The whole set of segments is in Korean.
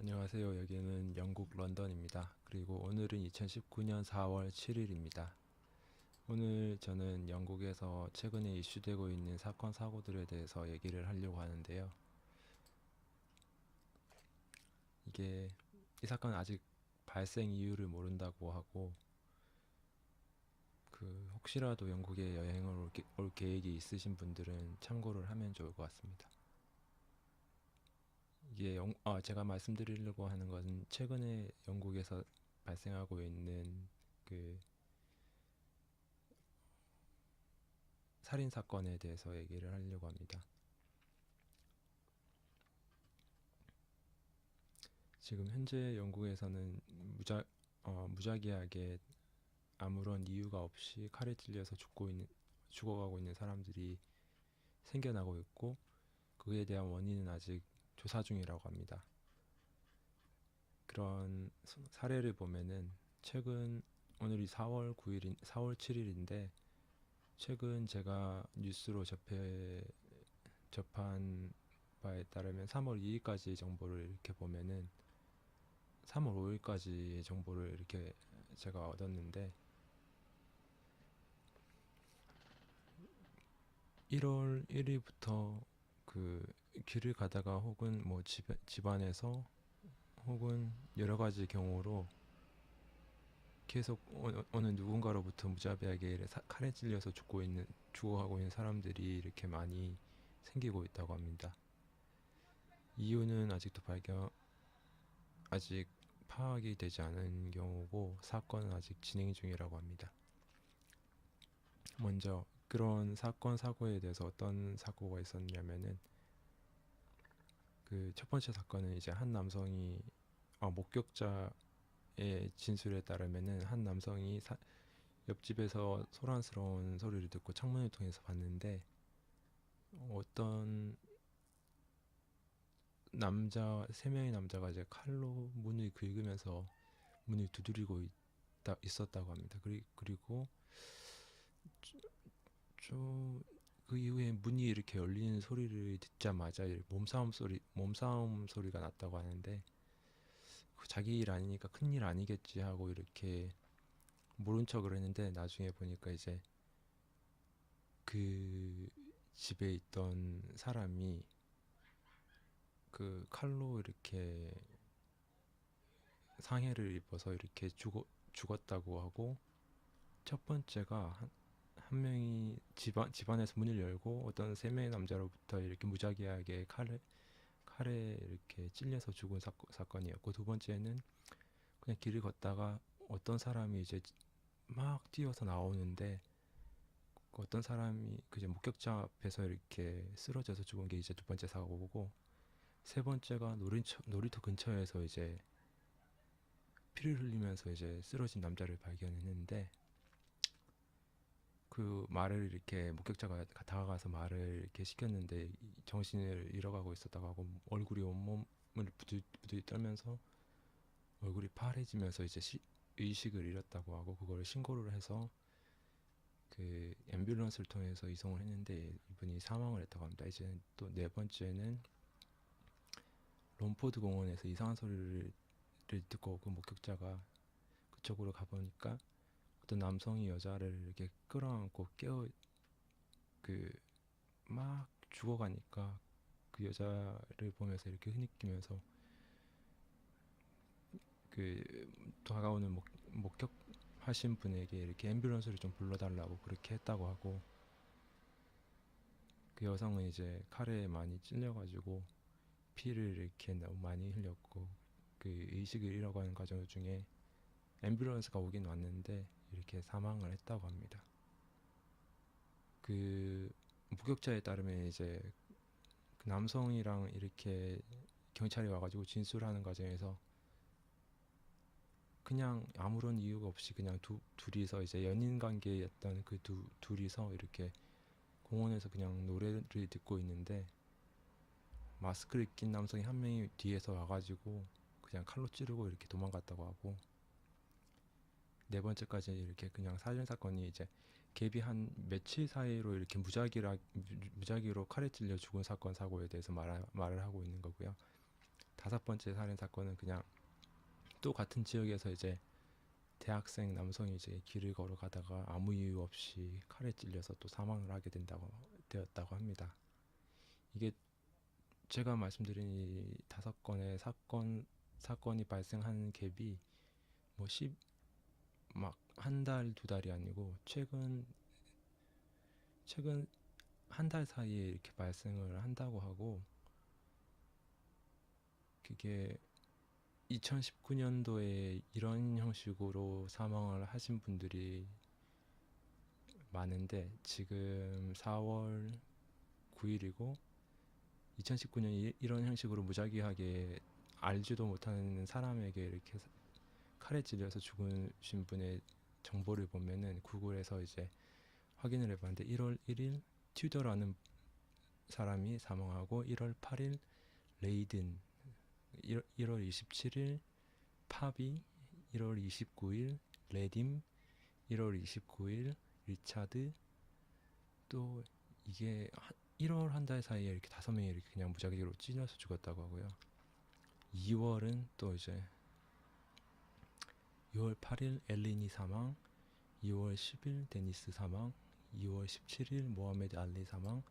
안녕하세요. 여기는 영국 런던입니다. 그리고 오늘은 2019년 4월 7일입니다. 오늘 저는 영국에서 최근에 이슈되고 있는 사건 사고들에 대해서 얘기를 하려고 하는데요. 이게 이 사건은 아직 발생 이유를 모른다고 하고 혹시라도 영국에 여행을 올 계획이 있으신 분들은 참고를 하면 좋을 것 같습니다. 제가 말씀드리려고 하는 것은 최근에 영국에서 발생하고 있는 그 살인 사건에 대해서 얘기를 하려고 합니다. 지금 현재 영국에서는 무작위하게 아무런 이유가 없이 칼에 찔려서 죽어가고 있는 사람들이 생겨나고 있고, 그에 대한 원인은 아직 조사 중이라고 합니다. 그런 사례를 보면은 오늘이 4월 7일인데, 최근 제가 뉴스로 접한 바에 따르면 3월 2일까지 정보를 이렇게 보면은 3월 5일까지 정보를 이렇게 제가 얻었는데, 1월 1일부터 길을 가다가 혹은 뭐 집안에서 혹은 여러 가지 경우로 계속 어느 누군가로부터 무자비하게 칼에 찔려서 죽어가고 있는 사람들이 이렇게 많이 생기고 있다고 합니다. 이유는 아직 파악이 되지 않은 경우고, 사건은 아직 진행 중이라고 합니다. 먼저 그런 사건 사고에 대해서 어떤 사고가 있었냐면은, 그 첫 번째 사건은 이제 한 남성이 목격자의 진술에 따르면은 한 남성이 옆집에서 소란스러운 소리를 듣고 창문을 통해서 봤는데, 어떤 세 명의 남자가 이제 칼로 문을 긁으면서 문을 두드리고 있었다고 합니다. 그리고 그 이후에 문이 이렇게 열리는 소리를 듣자마자 몸싸움 소리가 났다고 하는데, 자기 일 아니니까 큰일 아니겠지 하고 이렇게 모른 척을 했는데, 나중에 보니까 이제 그 집에 있던 사람이 그 칼로 이렇게 상해를 입어서 이렇게 죽었다고 하고, 첫 번째가 한 명이 집안에서 문을 열고 어떤 세 명의 남자로부터 이렇게 무작위하게 칼에 이렇게 찔려서 죽은 사건이었고, 두 번째는 그냥 길을 걷다가 어떤 사람이 이제 막 뛰어서 나오는데, 어떤 사람이 이제 목격자 앞에서 이렇게 쓰러져서 죽은 게 이제 두 번째 사고고, 세 번째가 놀이터 근처에서 이제 피를 흘리면서 이제 쓰러진 남자를 발견했는데, 그 말을 이렇게 목격자가 다가가서 말을 이렇게 시켰는데 정신을 잃어가고 있었다고 하고, 얼굴이 온몸을 부들부들 떨면서 얼굴이 파래지면서 이제 의식을 잃었다고 하고, 그걸 신고를 해서 그 앰뷸런스를 통해서 이송을 했는데 이분이 사망을 했다고 합니다. 이제 또 네 번째는 롬포드 공원에서 이상한 소리를 듣고 그 목격자가 그쪽으로 가보니까 어떤 남성이 여자를 이렇게 끌어안고 그 막 죽어가니까, 그 여자를 보면서 이렇게 흐느끼면서 그 다가오는 목격하신 분에게 이렇게 앰뷸런스를 좀 불러달라고 그렇게 했다고 하고, 그 여성은 이제 칼에 많이 찔려가지고 피를 이렇게 너무 많이 흘렸고, 그 의식을 잃어가는 과정 중에 앰뷸런스가 오긴 왔는데 이렇게 사망을 했다고 합니다. 그 목격자에 따르면 이제 그 남성이랑 이렇게 경찰이 와가지고 진술하는 과정에서 그냥 아무런 이유가 없이 그냥 둘이서 이제 연인 관계였던 그 둘이서 이렇게 공원에서 그냥 노래를 듣고 있는데, 마스크를 낀 남성이 한 명이 뒤에서 와가지고 그냥 칼로 찌르고 이렇게 도망갔다고 하고, 네 번째까지 이렇게 그냥 살인 사건이 이제 갭이 한 며칠 사이로 이렇게 무작위로 칼에 찔려 죽은 사건 사고에 대해서 말을 하고 있는 거고요. 다섯 번째 살인 사건은 그냥 또 같은 지역에서 이제 대학생 남성이 이제 길을 걸어가다가 아무 이유 없이 칼에 찔려서 또 사망을 하게 된다고 되었다고 합니다. 이게 제가 말씀드린 이 다섯 건의 사건이 발생한 갭이 뭐 막 한 달, 두 달이 아니고 최근 한 달 사이에 이렇게 발생을 한다고 하고, 그게 2019년도에 이런 형식으로 사망을 하신 분들이 많은데 지금 4월 9일이고 2019년 이런 형식으로 무작위하게 알지도 못하는 사람에게 이렇게 칼에 찔려서 죽으신 분의 정보를 보면은 구글에서 이제 확인을 해봤는데 1월 1일 튜더라는 사람이 사망하고 1월 8일 레이든, 1월 27일 파비, 1월 29일 레딤, 1월 29일 리차드, 또 이게 1월 한 달 사이에 이렇게 5명이 이렇게 그냥 무작위로 찔려서 죽었다고 하고요. 2월은 또 이제 2월 8일 엘리니 사망, 2월 10일 데니스 사망, 2월 17일 모하메드 알리 사망,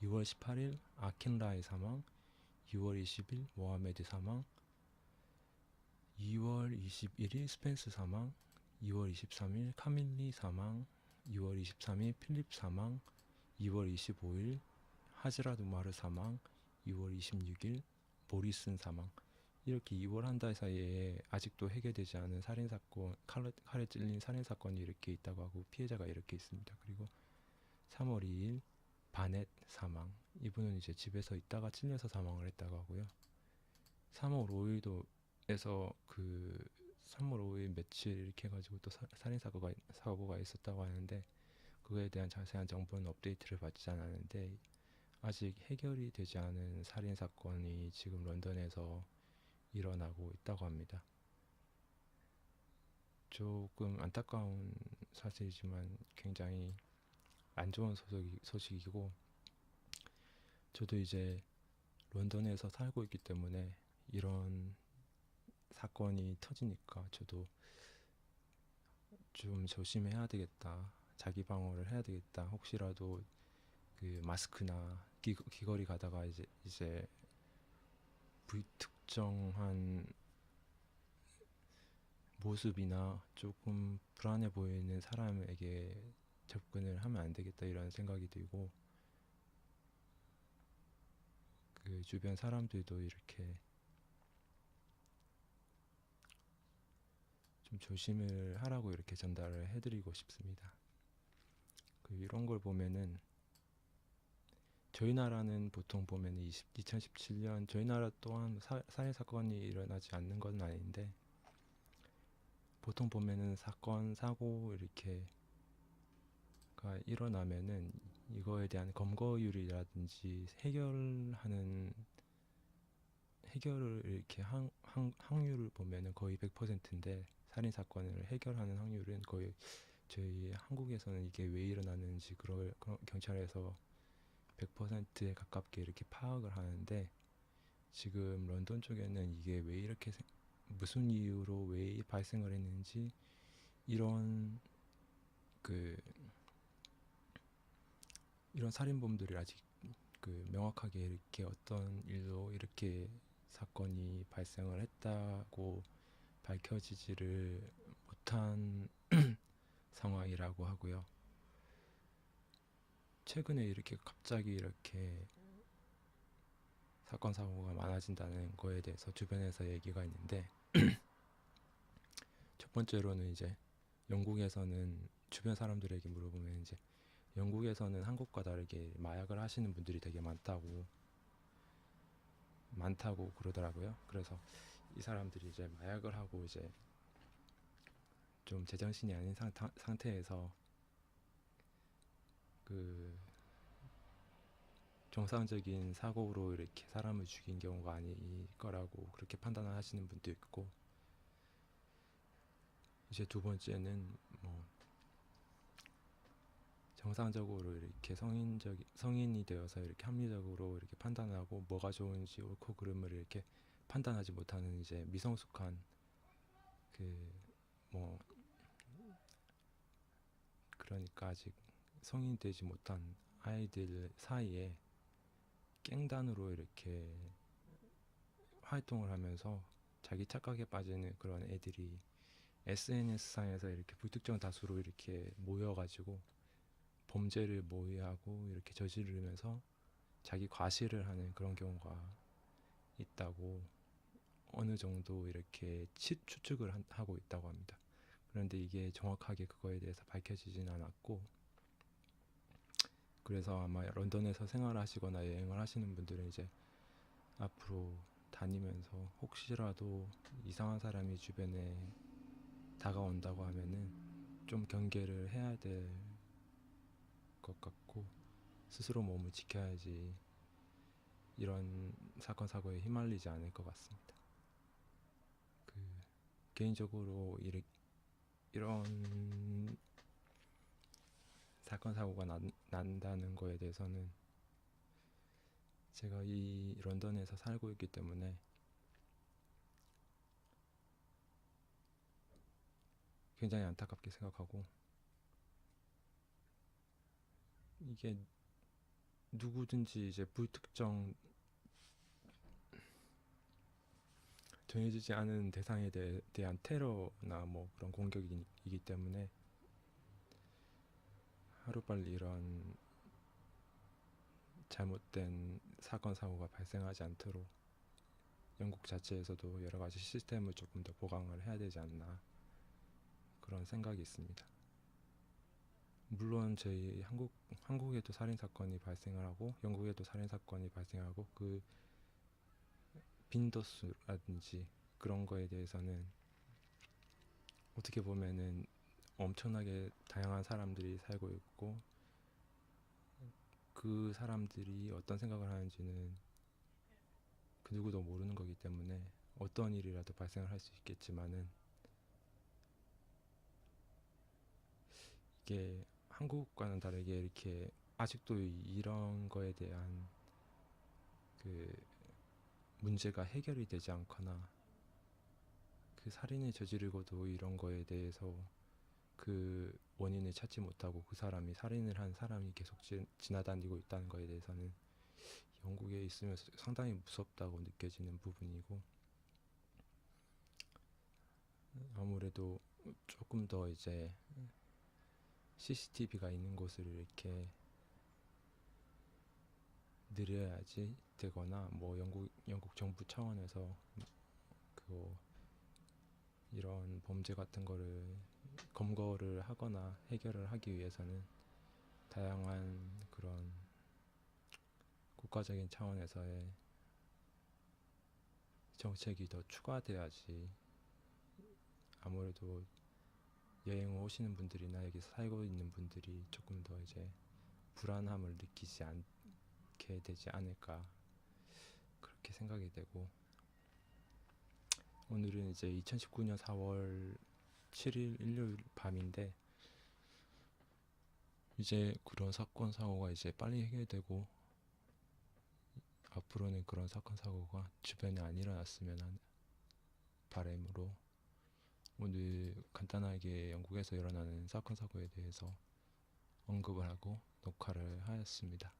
2월 18일 아킨라이 사망, 2월 20일 모하메드 사망, 2월 21일 스펜스 사망, 2월 23일 카밀리 사망, 2월 23일 필립 사망, 2월 25일 하즈라드 마르 사망, 2월 26일 모리슨 사망. 이렇게 2월 한 달 사이에 아직도 해결되지 않은 살인사건, 칼에 찔린 살인사건이 이렇게 있다고 하고 피해자가 이렇게 있습니다. 그리고 3월 2일 바넷 사망. 이분은 이제 집에서 있다가 찔려서 사망을 했다고 하고요. 3월 5일도 에서 그 3월 5일 며칠 이렇게 해가지고 또 사고가 있었다고 하는데 그거에 대한 자세한 정보는 업데이트를 받지 않았는데 아직 해결이 되지 않은 살인 사건이 지금 런던에서 일어나고 있다고 합니다. 조금 안타까운 사실이지만 굉장히 안 좋은 소식이고, 저도 이제 런던에서 살고 있기 때문에 이런 사건이 터지니까 저도 좀 조심해야 되겠다, 자기 방어를 해야 되겠다, 혹시라도 그 마스크나 귀걸이 가다가 이제 불특정한 모습이나 조금 불안해 보이는 사람에게 접근을 하면 안 되겠다 이런 생각이 들고, 그 주변 사람들도 이렇게 좀 조심을 하라고 이렇게 전달을 해드리고 싶습니다. 이런 걸 보면은 저희 나라는 보통 보면은 2017년 저희 나라 또한 살인 사건이 일어나지 않는 건 아닌데 보통 보면은 사건 사고 이렇게가 일어나면은 이거에 대한 검거율이라든지 해결을 이렇게 확률을 보면은 거의 100%인데 살인 사건을 해결하는 확률은 거의, 저희 한국에서는 이게 왜 일어나는지 그걸 경찰에서 100%에 가깝게 이렇게 파악을 하는데, 지금 런던 쪽에는 이게 왜 이렇게 무슨 이유로 왜 발생을 했는지 그 이런 살인범들이 아직 명확하게 이렇게 어떤 일로 이렇게 사건이 발생을 했다고 밝혀지지를 못한 상황이라고 하고요. 최근에 이렇게 갑자기 이렇게 사건 사고가 많아진다는 거에 대해서 주변에서 얘기가 있는데, 첫 번째로는 이제 영국에서는 주변 사람들에게 물어보면 이제 영국에서는 한국과 다르게 마약을 하시는 분들이 되게 많다고 그러더라고요. 그래서 이 사람들이 이제 마약을 하고 이제 좀 제정신이 아닌 상태에서 그 정상적인 사고로 이렇게 사람을 죽인 경우가 아닐 거라고 그렇게 판단을 하시는 분도 있고, 이제 두 번째는 뭐 정상적으로 이렇게 성인이 되어서 이렇게 합리적으로 이렇게 판단하고 뭐가 좋은지 옳고 그름을 이렇게 판단하지 못하는 이제 미성숙한 그 뭐 그러니까 아직 성인 되지 못한 아이들 사이에 깽단으로 이렇게 활동을 하면서 자기 착각에 빠지는 그런 애들이 SNS상에서 이렇게 불특정 다수로 이렇게 모여가지고 범죄를 모의하고 이렇게 저지르면서 자기 과시를 하는 그런 경우가 있다고 어느 정도 이렇게 추측을 하고 있다고 합니다. 그런데 이게 정확하게 그거에 대해서 밝혀지진 않았고, 그래서 아마 런던에서 생활하시거나 여행을 하시는 분들은 이제 앞으로 다니면서 혹시라도 이상한 사람이 주변에 다가온다고 하면은 좀 경계를 해야 될 것 같고, 스스로 몸을 지켜야지 이런 사건 사고에 휘말리지 않을 것 같습니다. 그 개인적으로 이런 사건 사고가 난다는 거에 대해서는 제가 이 런던에서 살고 있기 때문에 굉장히 안타깝게 생각하고, 이게 누구든지 이제 불특정 정해지지 않은 대상에 대한 테러나 뭐 그런 공격이기 때문에 하루빨리 이런 잘못된 사건 사고가 발생하지 않도록 영국 자체에서도 여러 가지 시스템을 조금 더 보강을 해야 되지 않나, 그런 생각이 있습니다. 물론 저희 한국에도 살인 사건이 발생을 하고 영국에도 살인 사건이 발생하고 그 빈도수라든지 그런 거에 대해서는 어떻게 보면은 엄청나게 다양한 사람들이 살고 있고, 그 사람들이 어떤 생각을 하는지는 그 누구도 모르는 거기 때문에 어떤 일이라도 발생을 할 수 있겠지만은, 이게 한국과는 다르게 이렇게 아직도 이런 거에 대한 그 문제가 해결이 되지 않거나, 그 살인을 저지르고도 이런 거에 대해서 그 원인을 찾지 못하고 그 사람이 살인을 한 사람이 계속 지나다니고 있다는 거에 대해서는 영국에 있으면서 상당히 무섭다고 느껴지는 부분이고, 아무래도 조금 더 이제 CCTV가 있는 곳을 이렇게 늘려야지 되거나, 뭐 영국 정부 차원에서 그 이런 범죄 같은 거를 검거를 하거나 해결을 하기 위해서는 다양한 그런 국가적인 차원에서의 정책이 더 추가돼야지, 아무래도 여행 오시는 분들이나 여기서 살고 있는 분들이 조금 더 이제 불안함을 느끼지 않게 되지 않을까, 그렇게 생각이 되고, 오늘은 이제 2019년 4월 7일 일요일 밤인데, 이제 그런 사건 사고가 이제 빨리 해결되고 앞으로는 그런 사건 사고가 주변에 안 일어났으면 하는 바람으로 오늘 간단하게 영국에서 일어나는 사건 사고에 대해서 언급을 하고 녹화를 하였습니다.